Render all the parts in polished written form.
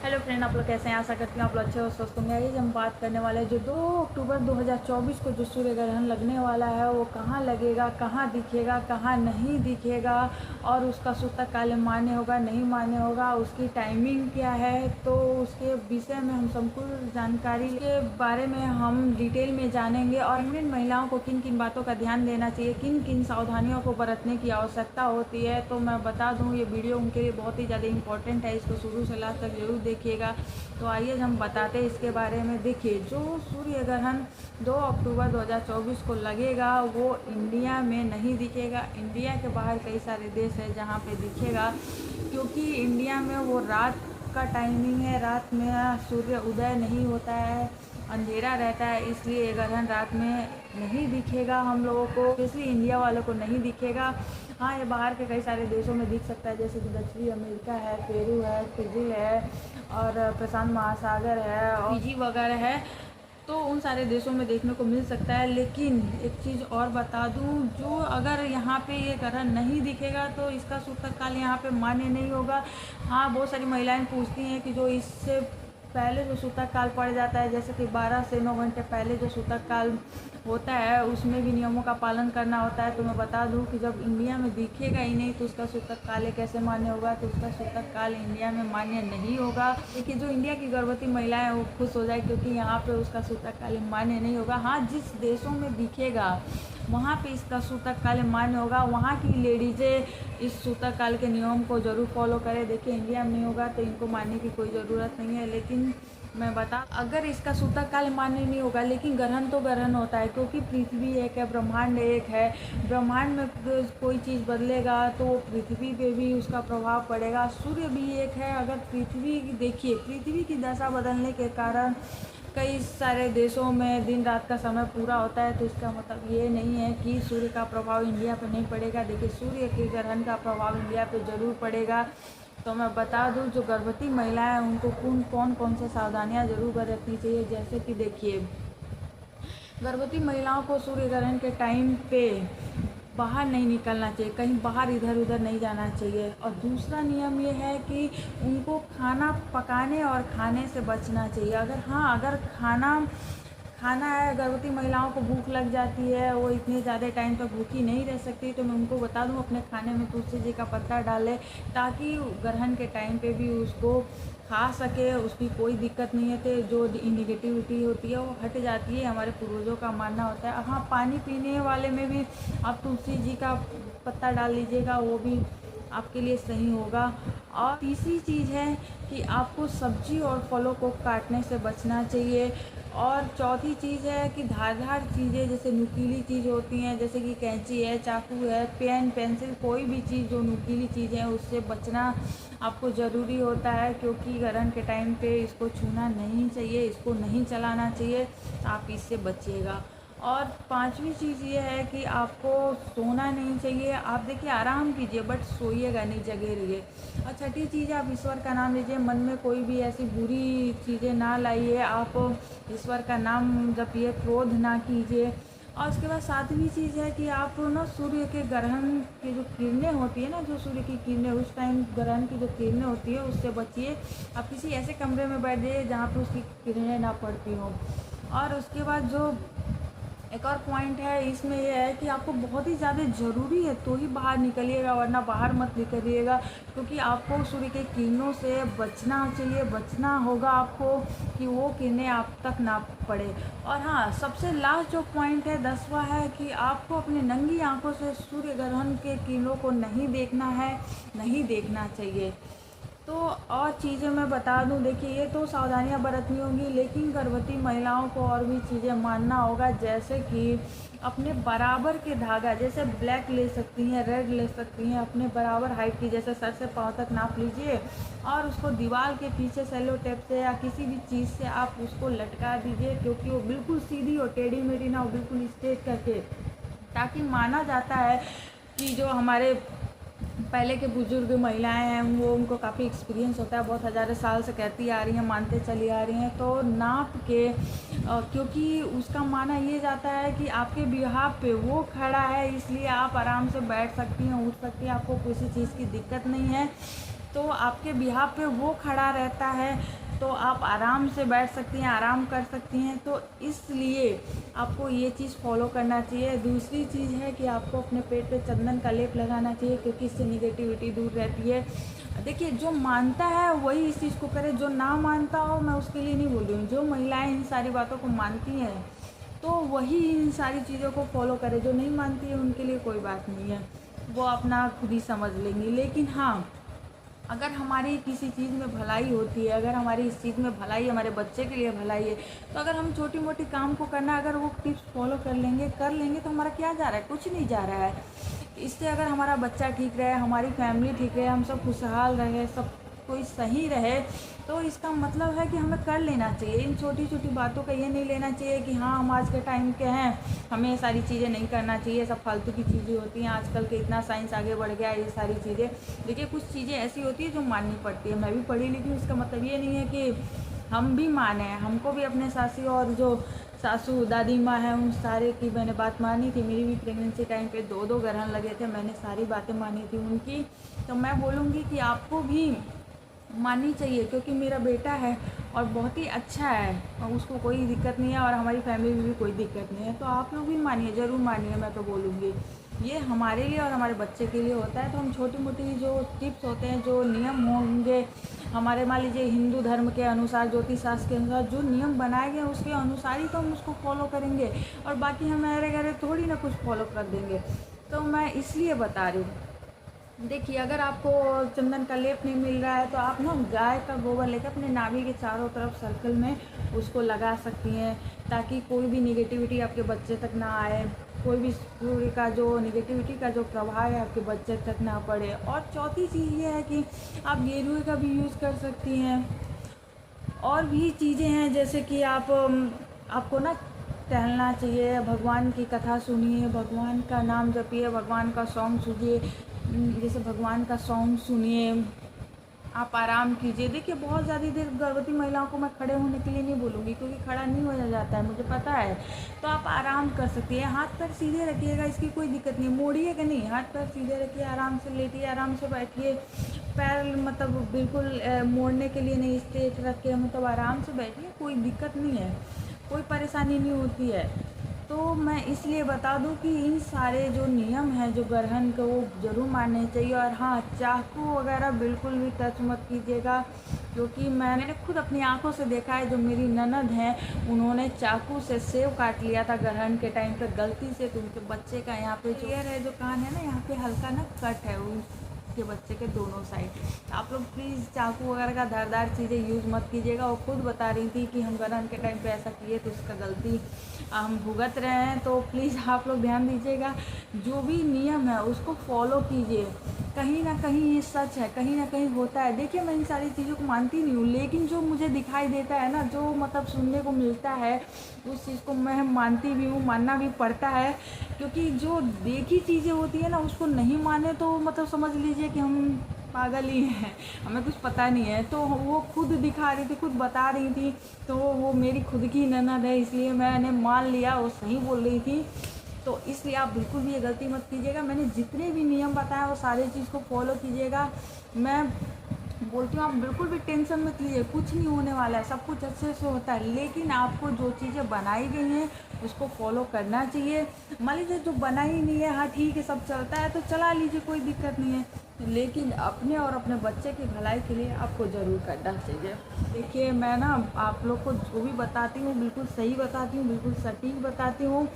Hello friend, आप लोग कैसे हैं? आशा करती हूँ आप लोग अच्छे और स्वस्थ होंगे। आज हम बात करने वाले हैं जो 2 अक्टूबर 2024 को जो सूर्य ग्रहण लगने वाला है वो कहाँ लगेगा, कहाँ दिखेगा, कहाँ नहीं दिखेगा और उसका सूतक काल मान्य होगा नहीं मान्य होगा, उसकी टाइमिंग क्या है। तो उसके विषय में हम संपूर्ण जानकारी के बारे में हम डिटेल में जानेंगे और प्रेग्नेंट महिलाओं को किन किन बातों का ध्यान देना चाहिए, किन किन सावधानियों को बरतने की आवश्यकता होती है। तो मैं बता दूँ ये वीडियो उनके लिए बहुत ही ज़्यादा इंपॉर्टेंट है, इसको शुरू से लास्ट तक जरूर देखिएगा। तो आइए हम बताते हैं इसके बारे में। देखिए, जो सूर्य ग्रहण 2 अक्टूबर 2024 को लगेगा वो इंडिया में नहीं दिखेगा। इंडिया के बाहर कई सारे देश हैं जहाँ पे दिखेगा, क्योंकि इंडिया में वो रात का टाइमिंग है, रात में सूर्य उदय नहीं होता है, अंधेरा रहता है, इसलिए ये ग्रहण रात में नहीं दिखेगा हम लोगों को, स्पेशली इंडिया वालों को नहीं दिखेगा। हाँ, ये बाहर के कई सारे देशों में दिख सकता है, जैसे कि दक्षिणी अमेरिका है, पेरू है, फिजी है और प्रशांत महासागर है और फिजी वगैरह है, तो उन सारे देशों में देखने को मिल सकता है। लेकिन एक चीज़ और बता दूं, जो अगर यहाँ पे ये ग्रहण नहीं दिखेगा तो इसका सूतक काल यहाँ पे मान्य नहीं होगा। हाँ, बहुत सारी महिलाएं पूछती हैं कि जो इससे पहले जो सूतक काल पड़ जाता है, जैसे कि 12 से 9 घंटे पहले जो सूतक काल होता है उसमें भी नियमों का पालन करना होता है। तो मैं बता दूं कि जब इंडिया में दिखेगा ही नहीं तो उसका सूतक काल कैसे मान्य होगा, तो उसका सूतक काल इंडिया में मान्य नहीं होगा। देखिए, जो इंडिया की गर्भवती महिलाएं हैं वो खुश हो जाए, क्योंकि यहाँ पे उसका सूतक काल मान्य नहीं होगा। हाँ, जिस देशों में दिखेगा वहाँ पे इसका सूतक काल मान्य होगा, वहाँ की लेडीज़ें इस सूतक काल के नियम को ज़रूर फॉलो करें। देखिए, इंडिया में नहीं होगा तो इनको मानने की कोई ज़रूरत नहीं है। लेकिन मैं बता, अगर इसका सूतक काल मान्य नहीं होगा, लेकिन ग्रहण तो ग्रहण होता है, क्योंकि पृथ्वी एक है, ब्रह्मांड एक है। ब्रह्मांड में कोई चीज़ बदलेगा तो पृथ्वी पे भी उसका प्रभाव पड़ेगा। सूर्य भी एक है, अगर पृथ्वी देखिए, पृथ्वी की दशा बदलने के कारण कई सारे देशों में दिन रात का समय पूरा होता है, तो इसका मतलब ये नहीं है कि सूर्य का प्रभाव इंडिया पे नहीं पड़ेगा। देखिए, सूर्य के ग्रहण का प्रभाव इंडिया पे ज़रूर पड़ेगा। तो मैं बता दूं, जो गर्भवती महिलाएं हैं उनको कौन से सावधानियां ज़रूर बरतनी चाहिए। जैसे कि देखिए, गर्भवती महिलाओं को सूर्य ग्रहण के टाइम पे बाहर नहीं निकलना चाहिए, कहीं बाहर इधर उधर नहीं जाना चाहिए। और दूसरा नियम ये है कि उनको खाना पकाने और खाने से बचना चाहिए। अगर खाना है, गर्भवती महिलाओं को भूख लग जाती है, वो इतने ज़्यादा टाइम तक भूखी नहीं रह सकती, तो मैं उनको बता दूं अपने खाने में तुलसी जी का पत्ता डालें, ताकि ग्रहण के टाइम पे भी उसको खा सके, उसकी कोई दिक्कत नहीं है। तो जो निगेटिविटी होती है वो हट जाती है, हमारे पूर्वजों का मानना होता है। हाँ, पानी पीने वाले में भी आप तुलसी जी का पत्ता डाल लीजिएगा, वो भी आपके लिए सही होगा। और तीसरी चीज़ है कि आपको सब्जी और फलों को काटने से बचना चाहिए। और चौथी चीज़ है कि धारदार चीज़ें, जैसे नुकीली चीज़ होती हैं, जैसे कि कैंची है, चाकू है, पेन पेंसिल, कोई भी चीज़ जो नुकीली चीज़ है उससे बचना आपको ज़रूरी होता है, क्योंकि ग्रहण के टाइम पे इसको छूना नहीं चाहिए, इसको नहीं चलाना चाहिए, आप इससे बचिएगा। और पांचवी चीज़ ये है कि आपको सोना नहीं चाहिए। आप देखिए, आराम कीजिए बट सोइएगा नहीं, जगे रहिए। और छठी चीज़, आप ईश्वर का नाम लीजिए, मन में कोई भी ऐसी बुरी चीज़ें ना लाइए, आप ईश्वर का नाम जपिए, क्रोध ना कीजिए। और उसके बाद सातवीं चीज़ है कि आप ना सूर्य के ग्रहण की जो किरणें होती है ना, जो सूर्य की किरणें उस टाइम ग्रहण की जो किरणें होती है उससे बचिए। आप किसी ऐसे कमरे में बैठ जाइए जहाँ पर उसकी किरणें ना पड़ती हों। और उसके बाद जो एक और पॉइंट है इसमें यह है कि आपको बहुत ही ज़्यादा ज़रूरी है तो ही बाहर निकलिएगा, वरना बाहर मत निकलिएगा, क्योंकि आपको सूर्य के किरणों से बचना चाहिए, बचना होगा आपको कि वो किरणें आप तक ना पड़े। और हाँ, सबसे लास्ट जो पॉइंट है 10वां है कि आपको अपने नंगी आंखों से सूर्य ग्रहण के किरणों को नहीं देखना है, नहीं देखना चाहिए। तो और चीज़ें मैं बता दूं, देखिए ये तो सावधानियां बरतनी होंगी, लेकिन गर्भवती महिलाओं को और भी चीज़ें मानना होगा, जैसे कि अपने बराबर के धागा, जैसे ब्लैक ले सकती हैं, रेड ले सकती हैं, अपने बराबर हाइट की, जैसे सर से पाँव तक नाप लीजिए और उसको दीवार के पीछे सेलो टेप से या किसी भी चीज़ से आप उसको लटका दीजिए, क्योंकि वो बिल्कुल सीधी और टेढ़ी मेढ़ी ना हो, बिल्कुल स्ट्रेट करके, ताकि माना जाता है कि जो हमारे पहले के बुजुर्ग महिलाएं हैं वो, उनको काफ़ी एक्सपीरियंस होता है, बहुत हज़ारों साल से कहती आ रही हैं, मानते चली आ रही हैं, तो नाप के क्योंकि उसका माना ये जाता है कि आपके बिहाफ पे वो खड़ा है, इसलिए आप आराम से बैठ सकती हैं, उठ सकती हैं, आपको किसी चीज़ की दिक्कत नहीं है, तो आपके बिहाफ पे वो खड़ा रहता है, तो आप आराम से बैठ सकती हैं, आराम कर सकती हैं। तो इसलिए आपको ये चीज़ फॉलो करना चाहिए। दूसरी चीज़ है कि आपको अपने पेट पे चंदन का लेप लगाना चाहिए, क्योंकि इससे निगेटिविटी दूर रहती है। देखिए, जो मानता है वही इस चीज़ को करे, जो ना मानता हो मैं उसके लिए नहीं बोल रही हूँ। जो महिलाएं इन सारी बातों को मानती हैं तो वही इन सारी चीज़ों को फॉलो करे। जो नहीं मानती है उनके लिए कोई बात नहीं है, वो अपना खुद ही समझ लेंगी। लेकिन हाँ, अगर हमारी किसी चीज़ में भलाई होती है, अगर हमारी इस चीज़ में भलाई, हमारे बच्चे के लिए भलाई है, तो अगर हम छोटी मोटी काम को करना, अगर वो टिप्स फॉलो कर लेंगे तो हमारा क्या जा रहा है? कुछ नहीं जा रहा है। इससे अगर हमारा बच्चा ठीक रहे, हमारी फैमिली ठीक रहे, हम सब खुशहाल रहे, सब कोई सही रहे, तो इसका मतलब है कि हमें कर लेना चाहिए। इन छोटी छोटी बातों का ये नहीं लेना चाहिए कि हाँ हम आज के टाइम के हैं, हमें ये सारी चीज़ें नहीं करना चाहिए, सब फालतू की चीज़ें होती हैं। आजकल के इतना साइंस आगे बढ़ गया है, ये सारी चीज़ें। देखिए, कुछ चीज़ें ऐसी होती है जो माननी पड़ती है। मैं भी पढ़ी लिखी हूँ, इसका मतलब ये नहीं है कि हम भी माने हैं। हमको भी अपने सासी और जो सासू दादी माँ है उन सारे की मैंने बात मानी थी। मेरी भी प्रेगनेंसी टाइम पे 2 ग्रहण लगे थे, मैंने सारी बातें मानी थी उनकी। तो मैं बोलूँगी कि आपको भी माननी चाहिए, क्योंकि मेरा बेटा है और बहुत ही अच्छा है और उसको कोई दिक्कत नहीं है, और हमारी फैमिली में भी कोई दिक्कत नहीं है। तो आप लोग भी मानिए, ज़रूर मानिए। मैं तो बोलूँगी ये हमारे लिए और हमारे बच्चे के लिए होता है। तो हम छोटी मोटी जो टिप्स होते हैं, जो नियम होंगे हमारे, मान लीजिए हिंदू धर्म के अनुसार, ज्योतिष शास्त्र के अनुसार जो नियम बनाए गए उसके अनुसार ही तो हम उसको फॉलो करेंगे, और बाकी हमारे घर थोड़ी ना कुछ फॉलो कर देंगे। तो मैं इसलिए बता रही हूँ। देखिए, अगर आपको चंदन का लेप नहीं मिल रहा है तो आप ना गाय का गोबर लेकर अपने नाभि के चारों तरफ सर्कल में उसको लगा सकती हैं, ताकि कोई भी निगेटिविटी आपके बच्चे तक ना आए, कोई भी सूर्य का जो निगेटिविटी का जो प्रभाव है आपके बच्चे तक ना पड़े। और चौथी चीज़ ये है कि आप गेरुए का भी यूज़ कर सकती हैं। और भी चीज़ें हैं, जैसे कि आपको ना टहलना चाहिए, भगवान की कथा सुनिए, भगवान का नाम जपिए, भगवान का सॉन्ग सुनिए। जैसे भगवान का सॉन्ग सुनिए, आप आराम कीजिए। देखिए, बहुत ज़्यादा देर गर्भवती महिलाओं को मैं खड़े होने के लिए नहीं बोलूँगी, क्योंकि खड़ा नहीं हो जाता है, मुझे पता है। तो आप आराम कर सकती हैं। हाथ पैर सीधे रखिएगा, इसकी कोई दिक्कत नहीं, मोड़िएगा नहीं, हाथ पैर सीधे रखिए, आराम से लेटिए, आराम से बैठिए। पैर मतलब बिल्कुल मोड़ने के लिए नहीं, स्ट्रेट रख के मतलब आराम से बैठिए, कोई दिक्कत नहीं है, कोई परेशानी नहीं होती है। तो मैं इसलिए बता दूं कि इन सारे जो नियम हैं जो ग्रहण के, वो ज़रूर मानने चाहिए। और हाँ, चाकू वगैरह बिल्कुल भी टच मत कीजिएगा, क्योंकि मैंने खुद अपनी आंखों से देखा है। जो मेरी ननद हैं, उन्होंने चाकू से सेव काट लिया था ग्रहण के टाइम पे गलती से। तो उनके बच्चे का यहाँ पे जो ईयर है, जो कान है ना, यहाँ पे हल्का ना कट है के बच्चे के दोनों साइड। आप लोग प्लीज़ चाकू वगैरह का धारदार चीज़ें यूज़ मत कीजिएगा। वो खुद बता रही थी कि हम ग्रहण के टाइम पे ऐसा किए, तो उसका गलती हम भुगत रहे हैं। तो प्लीज़ आप लोग ध्यान दीजिएगा, जो भी नियम है उसको फॉलो कीजिए। कहीं ना कहीं ये सच है, कहीं ना कहीं होता है। देखिए, मैं इन सारी चीज़ों को मानती नहीं हूँ, लेकिन जो मुझे दिखाई देता है ना, जो मतलब सुनने को मिलता है, उस चीज़ को मैं मानती भी हूँ, मानना भी पड़ता है। क्योंकि जो देखी चीज़ें होती है ना, उसको नहीं माने तो मतलब समझ लीजिए कि हम पागल ही हैं, हमें कुछ पता नहीं है। तो वो खुद दिखा रही थी, खुद बता रही थी, तो वो मेरी खुद की ननद है, इसलिए मैंने मान लिया वो सही बोल रही थी। तो इसलिए आप बिल्कुल भी ये गलती मत कीजिएगा। मैंने जितने भी नियम बताए वो सारे चीज़ को फॉलो कीजिएगा। मैं बोलती हूँ, आप बिल्कुल भी टेंशन मत लीजिए, कुछ नहीं होने वाला है, सब कुछ अच्छे से होता है। लेकिन आपको जो चीज़ें बनाई गई हैं उसको फॉलो करना चाहिए। मान लीजिए जो बनाई नहीं है, हाँ ठीक है, सब चलता है तो चला लीजिए, कोई दिक्कत नहीं है, लेकिन अपने और अपने बच्चे की भलाई के लिए आपको ज़रूर करना चाहिए। देखिए, मैं ना आप लोग को जो भी बताती हूँ बिल्कुल सही बताती हूँ, बिल्कुल सटीक बताती हूँ।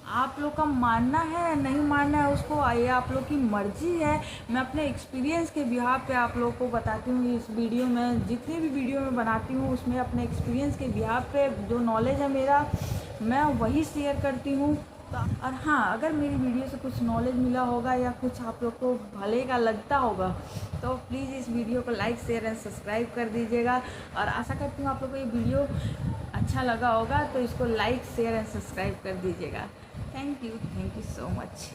आप लोग का मानना है नहीं मानना है उसको, ये आप लोग की मर्जी है। मैं अपने एक्सपीरियंस के बिहार पे आप लोग को बताती हूँ। इस वीडियो में, जितने भी वीडियो में बनाती हूँ, उसमें अपने एक्सपीरियंस के बिहार पे जो नॉलेज है मेरा, मैं वही शेयर करती हूँ। और हाँ, अगर मेरी वीडियो से कुछ नॉलेज मिला होगा या कुछ आप लोग को भले का लगता होगा, तो प्लीज़ इस वीडियो को लाइक शेयर एंड सब्सक्राइब कर दीजिएगा। और आशा करती हूँ आप लोग को ये वीडियो अच्छा लगा होगा, तो इसको लाइक शेयर एंड सब्सक्राइब कर दीजिएगा। Thank you so much.